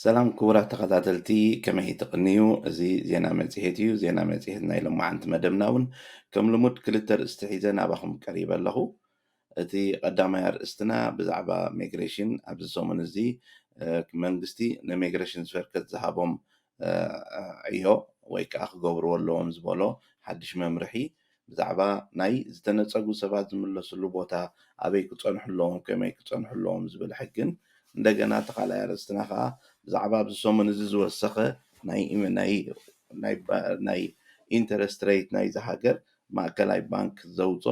ሰላም ክቡራት ተኸታተልቲ ከመይ ተቐኒዩ እዚ ዜና መጽሔት እዩ ዜና መጽሔት ናይ ሎማዓንቲ መደብና እውን ከም ልሙድ ክልተ ርእስቲ ሒዘን ናባኹም ቀሪበ ኣለኹ እቲ ቀዳማይ ኣርእስትና ብዛዕባ ሚግሬሽን ኣብዚ ሰሙን እዚ መንግስቲ ንሚግሬሽን ዝፈርክት ዝሃቦም ዕዮ ወይ ከዓ ክገብርዎ ኣለዎም ዝበሎ ሓድሽ መምርሒ ብዛዕባ ናይ ዝተነፀጉ ሰባት ዝምለስሉ ቦታ ኣበይ ክፀንሑ ኣለዎም ከመይ ክፀንሑ ኣለዎም ዝብል ሕግን እንደገና ተኻልኣይ ኣርእስትና ከዓ ብዛዕባ ኣብዚ ሰሙን እዚ ዝወሰኸ ናይ ኢንተረስት ሬት ናይዚ ሃገር ማእከላይ ባንክ ዘውፆ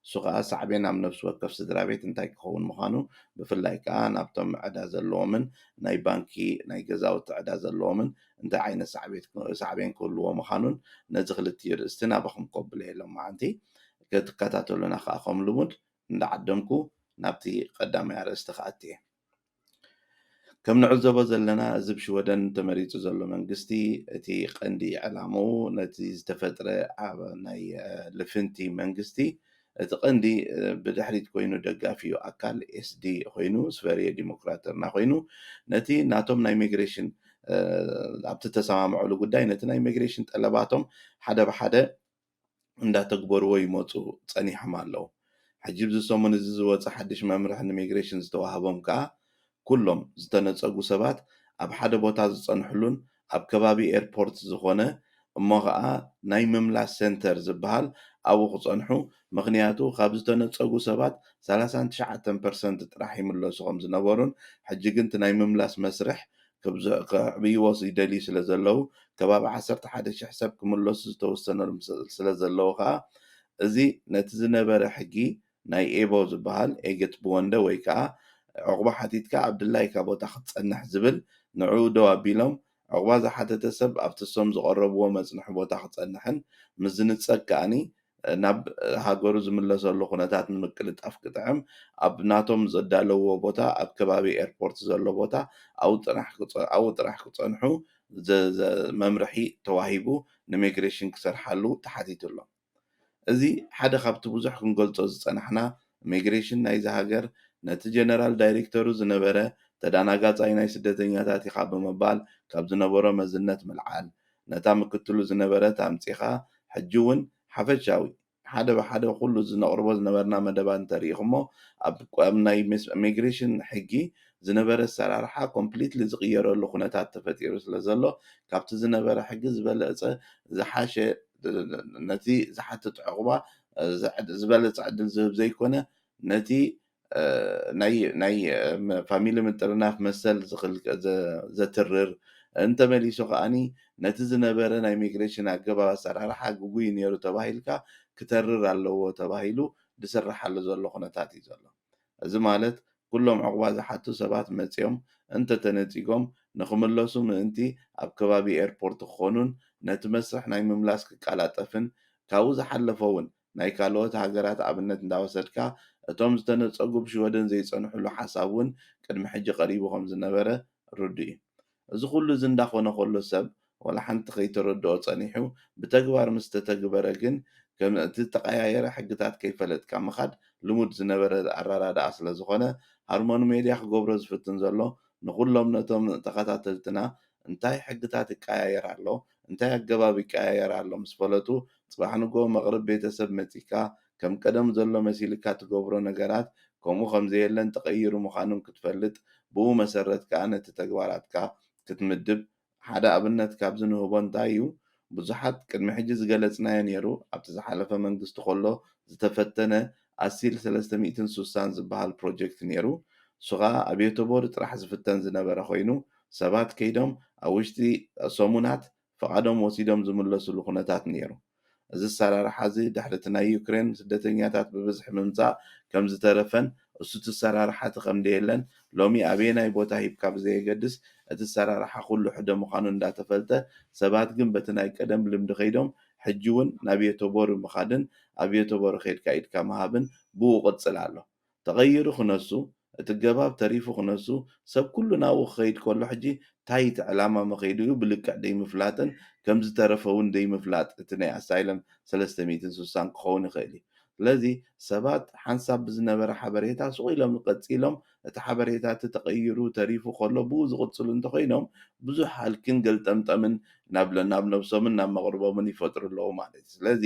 እሱ ከዓ ሳዕቤን ኣብ ነፍሲ ወከፍ ስድራ ቤት እንታይ ክኸውን ምዃኑ ብፍላይ ከዓ ናብቶም ዕዳ ዘለዎምን ናይ ባንኪ ናይ ገዛውቲ ዕዳ ዘለዎምን እንታይ ዓይነት ሳዕቤን ክህልዎ ምዃኑን ነዚ ክልቲኡ ርእስቲ ናባኹም ከብል እየ ሎማዓንቲ ክትከታተሉና ከዓ ከም ልሙድ እንዳዓደምኩ ናብቲ ቀዳማይ ኣርእስቲ ከኣቲ እየ ከም ንዕዘቦ ዘለና እዚ ብሽወደን ተመሪፁ ዘሎ መንግስቲ እቲ ቀንዲ ዕላምኡ ነቲ ዝተፈጥረ ናይ ልፍንቲ መንግስቲ እቲ ቀንዲ ብድሕሪት ኮይኑ ደጋፊኡ ኣካል ኤስዲ ኮይኑ ስፈርየ ዲሞክራተርና ኮይኑ ነቲ ናቶም ናይ ሚግሬሽን ኣብቲ ተሰማምዕሉ ጉዳይ ነቲ ናይ ሚግሬሽን ጠለባቶም ሓደ ብሓደ እንዳተግበርዎ ይመፁ ፀኒሖም ኣለዉ ሕጂ ብዚ ሰሙን እዚ ዝወፀ ሓድሽ መምርሒ ንሚግሬሽን ዝተዋህቦም ከዓ ኩሎም ዝተነፀጉ ሰባት ኣብ ሓደ ቦታ ዝፀንሕሉን ኣብ ከባቢ ኤርፖርት ዝኾነ እሞ ከዓ ናይ ምምላስ ሴንተር ዝበሃል ኣብኡ ክፀንሑ ምክንያቱ ካብ ዝተነፀጉ ሰባት 39% ጥራሕ ይምለሱ ከም ዝነበሩን ሕጂ ግን እቲ ናይ ምምላስ መስርሕ ከዕብይዎ ይደልዩ ስለ ዘለዉ ከባቢ 11,000 ሰብ ክምለሱ ዝተወሰነሎም ስለ ዘለዉ ከዓ እዚ ነቲ ዝነበረ ሕጊ ናይ ኤቦ ዝበሃል ኤገት ብወንደ ወይ ከዓ ዕቑባ ሓቲትካ ኣብድላይካ ቦታ ክትፀንሕ ዝብል ንዕኡ ደው ኣቢሎም ዕቑባ ዝሓተተ ሰብ ኣብቲ ሶም ዝቐረብዎ መፅንሒ ቦታ ክፀንሕን ምስ ዝንፀግ ከዓኒ ናብ ሃገሩ ዝምለሰሉ ኩነታት ንምቅልጣፍ ክጥዕም ኣብ ናቶም ዘዳለውዎ ቦታ ኣብ ከባቢ ኤርፖርት ዘሎ ቦታ ኣብኡ ጥራሕ ክፀንሑ መምርሒ ተዋሂቡ ንሚግሬሽን ክሰርሓሉ ተሓቲቱሎ እዚ ሓደ ካብቲ ብዙሕ ክንገልፆ ዝፀናሕና ሚግሬሽን ናይዚ ሃገር ነቲ ጀነራል ዳይሬክተሩ ዝነበረ ተዳናጋፃይ ናይ ስደተኛታት ኢኻ ብምባል ካብ ዝነበሮ መዝነት ምልዓል ነታ ምክትሉ ዝነበረት ኣምፂኻ ሕጂ እውን ሓፈሻዊ ሓደ ብሓደ ኩሉ ዝነቕርቦ ዝነበርና መደባት እንተሪኢኹሞ ኣብ ናይ ሚግሬሽን ሕጊ ዝነበረ ኣሰራርሓ ኮምፕሊትሊ ዝቕየረሉ ኩነታት ተፈጢሩ ስለ ዘሎ ካብቲ ዝነበረ ሕጊ ዝበለፀ ዝሓሸ ነቲ ዝሓትት ዕቑባ ዝበለፀ ዕድል ዝህብ ዘይኮነ ነቲ ናይ ፋሚሊ ምጥርናፍ መሰል ዘትርር እንተመሊሱ ከዓኒ ነቲ ዝነበረ ናይ ሚግሬሽን ኣገባብ ኣሰራርሓ ግጉይ ነይሩ ተባሂልካ ክተርር ኣለዎ ተባሂሉ ዝስራሓሉ ዘሎ ኩነታት እዩ ዘሎ እዚ ማለት ኩሎም ዕቑባ ዝሓቱ ሰባት መፂኦም እንተተነፂጎም ንክምለሱ ምእንቲ ኣብ ከባቢ ኤርፖርት ክኾኑን ነቲ መስርሕ ናይ ምምላስ ክቃላጠፍን ካብኡ ዝሓለፈ እውን ናይ ካልኦት ሃገራት ኣብነት እንዳወሰድካ እቶም ዝተነፀጉ ብሽወደን ዘይፀንሕሉ ሓሳብ እውን ቅድሚ ሕጂ ቀሪቡ ከም ዝነበረ ርዱእ እዩ እዚ ኩሉ እዚ እንዳኾነ ከሎ ሰብ ወላ ሓንቲ ከይተረድኦ ፀኒሑ ብተግባር ምስ ተተግበረ ግን ከም እቲ ተቀያየረ ሕግታት ከይፈለጥካ ምኻድ ልሙድ ዝነበረ ኣራዳድኣ ስለ ዝኾነ ሃርሞኒ ሜድያ ክገብሮ ዝፍትን ዘሎ ንኩሎም ነቶም ተኸታተልትና እንታይ ሕግታት ይቀያየር ኣሎ እንታይ ኣገባብ ይቀያየር ኣሎ ምስ ፈለጡ ፅባሕ ንጎ መቕረብ ቤተሰብ መፂካ ከም ቀደም ዘሎ መሲልካ ትገብሮ ነገራት ከምኡ ከምዘየለን ተቐይሩ ምዃኑን ክትፈልጥ ብኡ መሰረት ከዓ ነቲ ተግባራትካ ክትምድብ ሓደ ኣብነት ካብዚ ንህቦ እንታይ እዩ ብዙሓት ቅድሚ ሕጂ ዝገለፅናዮ ነይሩ ኣብቲ ዝሓለፈ መንግስቲ ከሎ ዝተፈተነ ኣሲል 360 ዝበሃል ፕሮጀክት ነይሩ እሱ ከዓ ኣብ ዮቶቦር ጥራሕ ዝፍተን ዝነበረ ኮይኑ ሰባት ከይዶም ኣብ ውሽጢ ሰሙናት ፈቓዶም ወሲዶም ዝምለስሉ ኩነታት ነይሩ እዚ ኣሰራርሓ እዚ ድሕሪ እቲ ናይ ዩክሬን ስደተኛታት ብብዝሒ ምምፃእ ከም ዝተረፈን እሱ እቲ ኣሰራርሓ እቲ ከምዘየለን ሎሚ ኣበየናይ ቦታ ሂብካ ብዘየገድስ እቲ ኣሰራርሓ ኩሉ ሕደ ምዃኑ እንዳተፈልጠ ሰባት ግን በቲ ናይ ቀደም ልምዲ ከይዶም ሕጂ እውን ናብ ዮቶቦር ምኻድን ኣብ ዮቶቦር ከይድካ ኢድካ ምሃብን ብኡ ቅፅል ኣሎ ተቐይሩ ክነሱ እቲ ገባብ ተሪፉ ክነሱ ሰብ ኩሉ ናብኡ ክኸይድ ከሎ ሕጂ እንታይ እቲ ዕላማ መኸይዱ እዩ ብልክዕ ደይምፍላጥን ከም ዝተረፈ እውን ደይምፍላጥ እቲ ናይ ኣሳይለም 360 ክኸውን ይኽእል እዩ ስለዚ ሰባት ሓንሳብ ብዝነበረ ሓበሬታ ስቑኢሎም ቀፂሎም እቲ ሓበሬታት ተቐይሩ ተሪፉ ከሎ ብኡ ዝቕፅሉ እንተኮይኖም ብዙሕ ሃልክን ገልጠምጠምን ናብ ነብሶምን ናብ መቕርቦምን ይፈጥሩ ኣለዉ ማለት እዩ። ስለዚ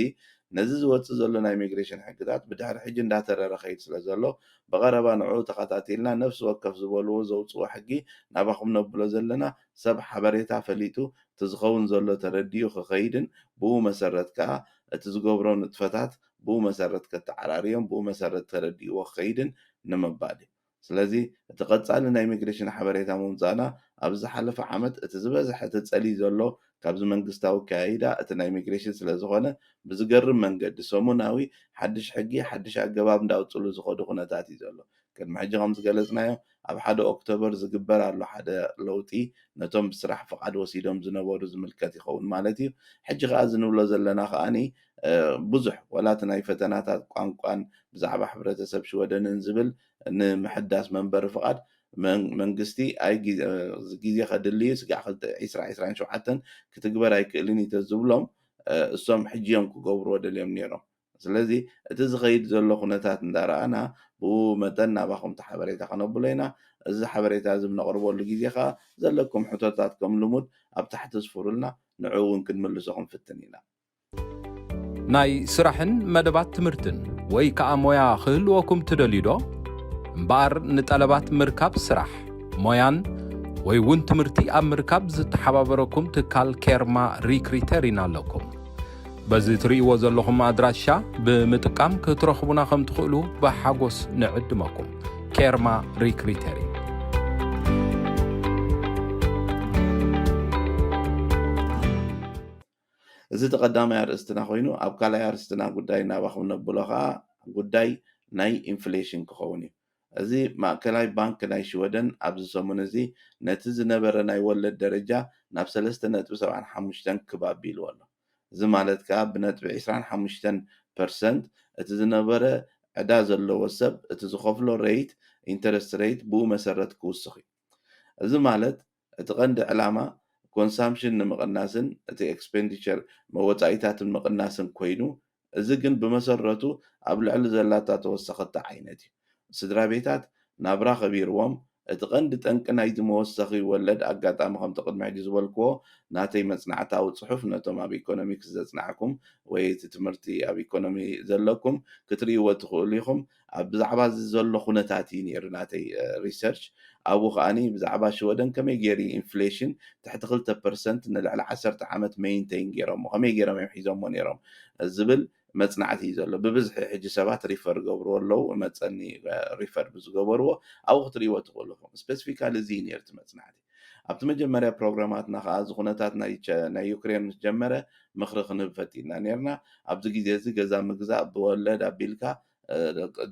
ነዚ ዝወፅእ ዘሎ ናይ ኢሚግሬሽን ሕግታት ብድሕሪ ሕጂ እንዳተረረ ከይድ ስለ ዘሎ ብቐረባ ንዕኡ ተኸታቲልና ነፍሲ ወከፍ ዝበልዎ ዘውፅኦ ሕጊ ናባኹም ነብሎ ዘለና ሰብ ሓበሬታ ፈሊጡ እቲ ዝኸውን ዘሎ ተረዲኡ ክኸይድን ብኡ መሰረት ከዓ እቲ ዝገብሮ ንጥፈታት ብኡ መሰረት ከተዓራርዮም ብኡ መሰረት ተረዲእዎ ክኸይድን ንምባል እዩ። ስለዚ እቲ ቀጻሊ ናይ ኢሚግሬሽን ሓበሬታ ምምፃእና ኣብ ዝሓለፈ ዓመት እቲ ዝበዝሐ ተጸልዩ ዘሎ ካብዚ መንግስታዊ ካይዳ እቲ ናይ ኢሚግሬሽን ስለ ዝኾነ ብዝገርም መንገዲ ሰሙናዊ ሓድሽ ሕጊ ሓድሽ ኣገባብ እንዳውፅሉ ዝኸዱ ኩነታት እዩ ዘሎ። ቅድሚ ሕጂ ከም ዝገለጽናዮ ኣብ 1 ኦክቶበር ዝግበር ኣሎ ሓደ ለውጢ ነቶም ብስራሕ ፍቃድ ወሲዶም ዝነበሩ ዝምልከት ይኸውን ማለት እዩ። ሕጂ ከዓ ዝንብሎ ዘለና ከዓኒ ብዙሕ ወላቲ ናይ ፈተናታት ቋንቋን ብዛዕባ ሕብረተሰብ ሽወደንን ዝብል ንምሕዳስ መንበሪ ፍቃድ መንግስቲ ኣይ ግዜ ከድልዩ ስጋዕ 2027 ክትግበር ኣይክእልን እዩ ተዝብሎም እሶም ሕጂዮም ክገብርዎ ደልዮም ነይሮም። ስለዚ እቲ ዝኸይድ ዘሎ ኩነታት እንዳረኣና ብኡ መጠን ናባኹም ሓበሬታ ከነብሎ ኢና። እዚ ሓበሬታ እዚ ብነቕርበሉ ግዜ ከዓ ዘለኩም ሕቶታት ከም ልሙድ ኣብ ታሕቲ ስፍሩልና ንዕኡ እውን ክንምልሶ ክንፍትን ኢና። ናይ ስራሕን መደባት ትምህርትን ወይ ከዓ ሞያ ክህልወኩም ትደልዩ ዶ? እምበኣር ንጠለባት ምርካብ ስራሕ ሞያን ወይ እውን ትምህርቲ ኣብ ምርካብ ዝተሓባበረኩም ትካል ኬርማ ሪክሪተር ኢና ኣለኩም። በዚ ትርእይዎ ዘለኹም ኣድራሻ ብምጥቃም ክትረኽቡና ከም ትኽእሉ ብሓጎስ ንዕድመኩም። ኬርማ ሪክሪተር እዚ ተቐዳማይ ኣርእስትና ኮይኑ ኣብ ካልኣይ ኣርእስትና ጉዳይ ናባኹም ነብሎ ከዓ ጉዳይ ናይ ኢንፍሌሽን ክኸውን እዩ። እዚ ማእከላይ ባንክ ናይ ሽወደን ኣብዚ ሰሙን እዚ ነቲ ዝነበረ ናይ ወለድ ደረጃ ናብ 3.75 ክባቢሉ ኣሎ። እዚ ማለት ከዓ ብነጥቢ 25% እቲ ዝነበረ ዕዳ ዘለዎ ሰብ እቲ ዝኸፍሎ ሬይት ኢንተረስት ሬይት ብኡ መሰረት ክውስኽ እዩ። እዚ ማለት እቲ ቀንዲ ዕላማ ኮንሳምፕሽን ንምቕናስን እቲ ኤክስፔንዲቸር ወፃኢታትን ምቕናስን ኮይኑ እዚ ግን ብመሰረቱ ኣብ ልዕሊ ዘላታ ተወሰኸቲ ዓይነት እዩ። ስድራ ቤታት ናብራ ከቢርዎም እቲ ቀንዲ ጠንቂ ናይዚ መወሰኺ ወለድ ኣጋጣሚ ከምቲ ቅድሚ ሕጂ ዝበልክዎ ናተይ መፅናዕታዊ ፅሑፍ ነቶም ኣብ ኢኮኖሚክስ ዘፅናዕኩም ወይ እቲ ትምህርቲ ኣብ ኢኮኖሚ ዘለኩም ክትርእይዎ ትኽእሉ ኢኹም። ኣብ ብዛዕባ ዘሎ ኩነታት እዩ ነይሩ ናተይ ሪሰርች ኣብኡ ከዓኒ ብዛዕባ ሽወደን ከመይ ገይሩ ኢንፍሌሽን ትሕቲ 2% ንልዕሊ 10 ዓመት ሜይንቴይን ገይሮሞ ከመይ ገይሮም እዮም ሒዞሞ ነይሮም ዝብል መፅናዕቲ እዩ ዘሎ። ብብዝሒ ሕጂ ሰባት ሪፈር ገብርዎ ኣለዉ መፀኒ ሪፈር ብዝገበርዎ ኣብኡ ክትርእይዎ ትኽእሉ ኢኹም። ስፔሲፊካሊ እዚ ነይሩ እቲ መፅናዕቲ። ኣብቲ መጀመርያ ፕሮግራማትና ከዓ እዚ ኩነታት ናይ ዩክሬን ምስ ጀመረ ምኽሪ ክንህብ ፈቲና ነርና። ኣብዚ ግዜ እዚ ገዛ ምግዛእ ብወለድ ኣቢልካ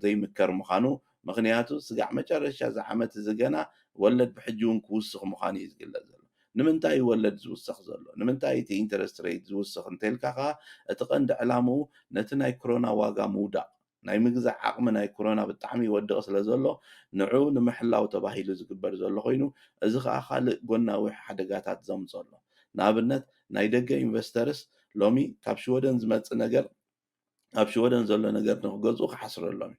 ዘይምከር ምዃኑ ምክንያቱ ስጋዕ መጨረሻ እዚ ዓመት እዚ ገና ወለድ ብሕጂ እውን ክውስኽ ምዃኑ እዩ ዝግለጽ ዘሎ። ንምንታይ ወለድ ዝውስኽ ዘሎ ንምንታይ እቲ ኢንተረስት ሬት ዝውስኽ እንተልካ ከዓ እቲ ቀንዲ ዕላምኡ ነቲ ናይ ኮሮና ዋጋ ምውዳቕ ናይ ምግዛእ ዓቕሚ ናይ ኮሮና ብጣዕሚ ይወድቕ ስለ ዘሎ ንዕኡ ንምሕላው ተባሂሉ ዝግበር ዘሎ ኮይኑ እዚ ከዓ ካልእ ጎናዊ ሓደጋታት ዘምፅኦ ኣሎ። ንኣብነት ናይ ደገ ኢንቨስተርስ ሎሚ ካብ ሽወደን ዝመፅእ ነገር ኣብ ሽወደን ዘሎ ነገር ንክገዝኡ ክሓስረሎም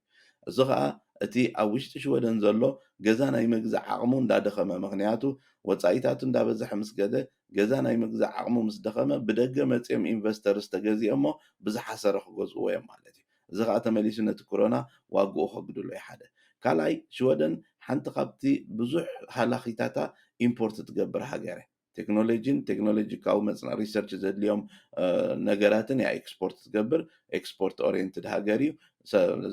እዚ ከዓ እቲ ኣብ ውሽጢ ሽወደን ዘሎ ገዛ ናይ ምግዛእ ዓቕሙ እንዳደኸመ ምክንያቱ ወፃኢታቱ እንዳበዝሐ ምስ ገደ ገዛ ናይ ምግዛእ ዓቕሙ ምስ ደኸመ ብደገ መፅኦም ኢንቨስተርስ ተገዚኦሞ ብዝሓሰረ ክገዝእዎ እዮም ማለት እዩ። እዚ ከዓ ተመሊሱ ነቲ ኮሮና ዋግኡ ከግድሎ እዩ ሓደ። ካልኣይ ሽወደን ሓንቲ ካብቲ ብዙሕ ሃላኺታታ ኢምፖርት ትገብር ሃገር ቴክኖሎጂን ቴክኖሎጂካዊ መፅናዕ ሪሰርች ዘድልዮም ነገራትን እያ ኤክስፖርት ትገብር ኤክስፖርት ኦሪየንትድ ሃገር እዩ።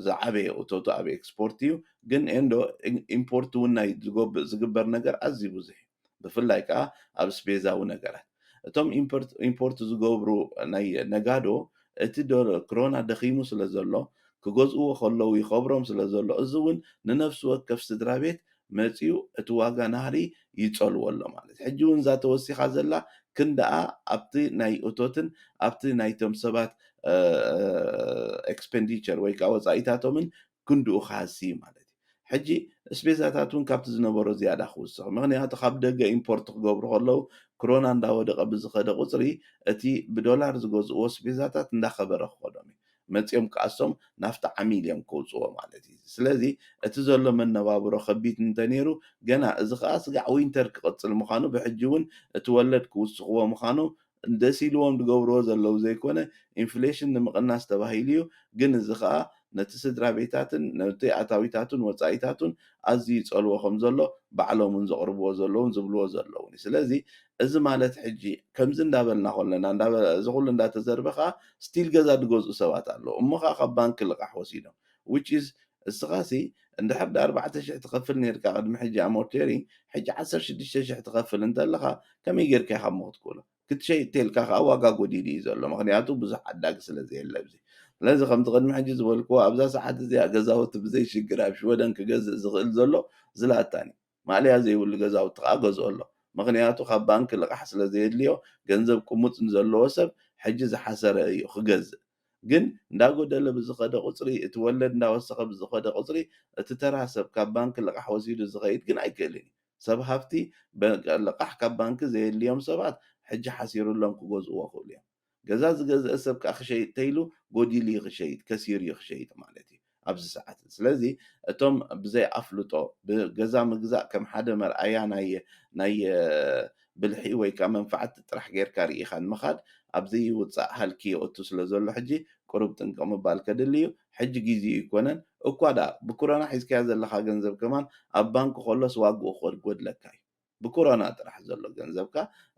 ዝዓበየ እቶቱ ኣብ ኤክስፖርት እዩ ግን ኤንዶ ኢምፖርት እውን ናይ ዝግበር ነገር ኣዝዩ ብዙሕ እዩ ብፍላይ ከዓ ኣብ ስፔዛዊ ነገራት እቶም ኢምፖርት ዝገብሩ ናይ ነጋዶ እቲ ኮሮና ደኺሙ ስለ ዘሎ ክገዝእዎ ከለዉ ይኸብሮም ስለ ዘሎ እዚ እውን ንነፍሲ ወከፍ ስድራ ቤት መፂኡ እቲ ዋጋ ናህሪ ይፀልዎ ኣሎ ማለት ሕጂ እውን እዛ ተወሲኻ ዘላ ክንደኣ ኣብቲ ናይ እቶትን ኣብቲ ናይቶም ሰባት ኤክስፔንዲቸር ወይ ከዓ ወፃኢታቶምን ክንድኡ ካሲ ማለት እዩ። ሕጂ ስፔሳታት እውን ካብቲ ዝነበሮ ዝያዳ ክውስኽ ምክንያቱ ካብ ደገ ኢምፖርት ክገብሩ ከለዉ ኮሮና እንዳወደቐ ብዝኸደ ቁፅሪ እቲ ብዶላር ዝገዝእዎ ስፔሳታት እንዳኸበረ ክኸዶም እዩ። መፅኦም ከኣሶም ናፍቲ ዓሚል እዮም ከውፅዎ ማለት እዩ ስለዚ እቲ ዘሎ መነባብሮ ከቢድ እንተነይሩ ገና እዚ ከዓ ስጋዕ ዊንተር ክቅፅል ምዃኑ ብሕጂ እውን እቲ ወለድ ክውስኽዎ ምዃኑ ደስ ኢልዎም ዝገብርዎ ዘለው ዘይኮነ ኢንፍሌሽን ንምቕናስ ተባሂሉ እዩ ግን እዚ ከዓ ነቲ ስድራ ቤታትን ነቲ ኣታዊታቱን ወፃኢታቱን ኣዝዩ ይፀልዎ ከም ዘሎ ባዕሎምን ዘቕርብዎ ዘለውን ዝብልዎ ዘለውን ስለዚ እዚ ማለት ሕጂ ከምዚ እንዳበልና ኮለና እዚ ኩሉ እንዳተዘርበ ከዓ ስቲል ገዛ ዝገዝኡ ሰባት ኣለዉ እሞ ከዓ ካብ ባንኪ ልቃሕ ወሲዶም which is እስኻሲ እንድሕር 4,000 ትኸፍል ነርካ ቅድሚ ሕጂ ኣሞርቴሪ ሕጂ 16,000 ትኸፍል እንተለኻ ከመይ ጌርካ ኢኻ ክትከፍሎ ክትሸይጥ ተልካ ከዓ ዋጋ ጎዲሉ እዩ ዘሎ ምክንያቱ ብዙሕ ዓዳጊ ስለዘየለ ኣብዚ ስለዚ ከምቲ ቅድሚ ሕጂ ዝበልክዎ ኣብዛ ሰዓት እዚኣ ገዛውቲ ብዘይ ሽግር ኣብ ሽወደን ክገዝእ ዝኽእል ዘሎ ዝላታኒ ማልያ ዘይብሉ ገዛውቲ ከዓ ገዝኦ ኣሎ ምክንያቱ ካብ ባንኪ ልቃሕ ስለዘየድልዮ ገንዘብ ቁሙፅ ንዘለዎ ሰብ ሕጂ ዝሓሰረ እዩ ክገዝእ ግን እንዳጎደለ ብዝኸደ ቁፅሪ እቲ ወለድ እንዳወሰኸ ብዝኸደ ቁፅሪ እቲ ተራ ሰብ ካብ ባንኪ ልቃሕ ወሲዱ ዝኸይድ ግን ኣይክእልን ሰብ ሃፍቲ ልቃሕ ካብ ባንኪ ዘየድልዮም ሰባት ሕጂ ሓሲሩሎም ክገዝእዎ ክእሉ እዮም ገዛ ዝገዝአ ሰብ ከዓ ክሸይጥ ተይሉ ጎዲሉ ክሸይጥ ከሲሩ ክሸይጥ ማለት እዩ ኣብዚ ሰዓት ስለዚ እቶም ብዘይ ኣፍልጦ ብገዛ ምግዛእ ከም ሓደ መርኣያ ናይ ብልሒ ወይ ከዓ መንፋዓት ጥራሕ ጌርካ ርኢኻ ንምኻድ ኣብዚ ውፃእ ሃልኪ ይቕቱ ስለ ዘሎ ሕጂ ቁሩብ ጥንቅቕ ምባል ከድልዩ ሕጂ ጊዜኡ ይኮነን እኳ ዳ ብኮሮና ሒዝካያ ዘለካ ገንዘብ ከማን ኣብ ባንኪ ከሎስ ዋግኡ ክጎድለካ እዩ ብኮሮና ጥራሕ ዘሎ ገንዘብካ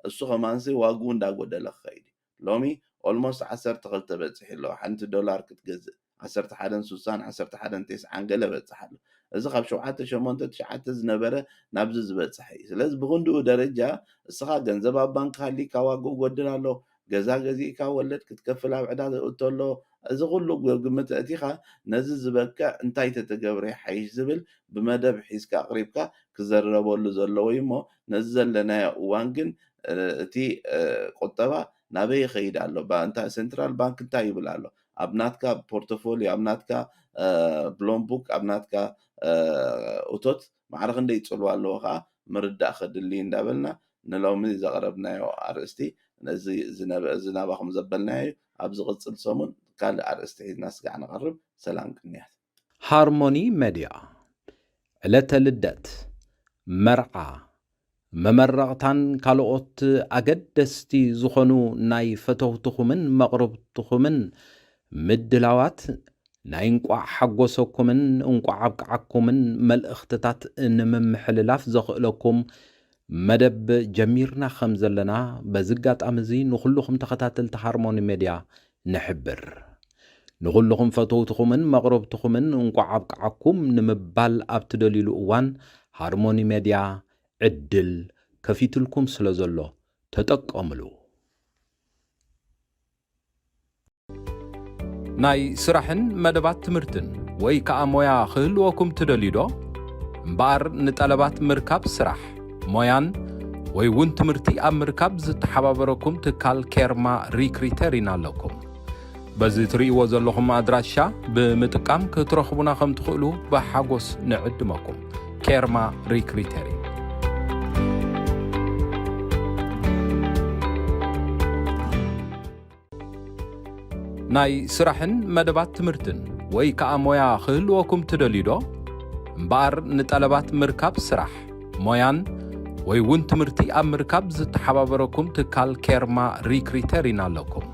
እሱ ከማንሲ ዋግኡ እንዳጎደለ ክኸይድ ሎሚ ኦልሞስት 12 በፂሕ ኣሎ ሓንቲ ዶላር ክትገዝእ 11.60 11.90 ገለ በፅሕ ኣሎ እዚ ካብ 7-8 ዝነበረ ናብዚ ዝበፅሐ እዩ ስለዚ ብክንድኡ ደረጃ እስኻ ገንዘብ ኣብ ባንኪ ሃሊካ ዋግኡ ጎድል ኣሎ ገዛ ገዚእካ ወለድ ክትከፍል ኣብ ዕዳ እተሎ እዚ ኩሉ ግምት እቲኻ ነዚ ዝበክዕ እንታይ ተተገብረ ሓይሽ ዝብል ብመደብ ሒዝካ ኣቕሪብካ ክዘረበሉ ዘለዎ እዩ እሞ ነዚ ዘለናዮ እዋን ግን እቲ ቁጠባ ናበይ ይኸይድ ኣሎ እንታይ ሴንትራል ባንክ እንታይ ይብል ኣሎ ኣብ ናትካ ፖርቶፎሊዮ ኣብ ናትካ ብሎምቡክ ኣብ ናትካ እቶት ማዕረ ክንደይ ይፅልዋ ኣለዎ ከዓ ምርዳእ ከድሊ እንዳበልና ንሎሚ ዘቕረብናዮ ኣርእስቲ ነዚ ዝናባኹም ዘበልናዮ ኣብ ዝቕፅል ሰሙን ካልእ ኣርእስቲ ሒዝና ስጋዕ ንቐርብ ሰላም ቅንያት ሃርሞኒ ሚድያ ዕለተ ልደት መርዓ መመረቕታን ካልኦት ኣገደስቲ ዝኾኑ ናይ ፈተውትኹምን መቕረብትኹምን ምድላዋት ናይ እንቋዕ ሓጎሰኩምን እንቋዕ ኣብቅዓኩምን መልእኽትታት ንምምሕልላፍ ዘኽእለኩም መደብ ጀሚርና ከም ዘለና በዝጋጣሚ እዚ ንኹልኹም ተኸታተልቲ ሃርሞኒ ሚድያ ንሕብር ንኹልኹም ፈተውትኹምን መቕረብትኹምን እንቋዕ ኣብቅዓኩም ንምባል ኣብ ትደልይሉ እዋን ሃርሞኒ ሚድያ ዕድል ከፊትልኩም ስለ ዘሎ ተጠቀምሉ ናይ ስራሕን መደባት ትምህርትን ወይ ከዓ ሞያ ክህልወኩም ትደልዩ ዶ እምበኣር ንጠለባት ምርካብ ስራሕ ሞያን ወይ እውን ትምህርቲ ኣብ ምርካብ ዝተሓባበረኩም ትካል ኬርማ ሪክሪተር ኢና ኣለኩም በዚ ትርእይዎ ዘለኹም ኣድራሻ ብምጥቃም ክትረኽቡና ከም ትኽእሉ ብሓጎስ ንዕድመኩም ኬርማ ሪክሪተር ናይ ስራሕን መደባት ትምህርትን ወይ ከዓ ሞያ ክህልወኩም ትደልዩ ዶ እምበኣር ንጠለባት ምርካብ ስራሕ ሞያን ወይ እውን ትምህርቲ ኣብ ምርካብ ዝተሓባበረኩም ትካል ኬርማ ሪክሪተር ኢና ኣለኩም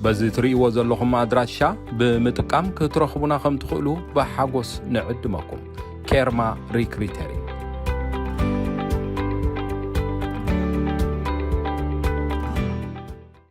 በዚ ትርእይዎ ዘለኹም ኣድራሻ ብምጥቃም ክትረኽቡና ከም ትኽእሉ ብሓጎስ ንዕድመኩም ኬርማ ሪክሪተር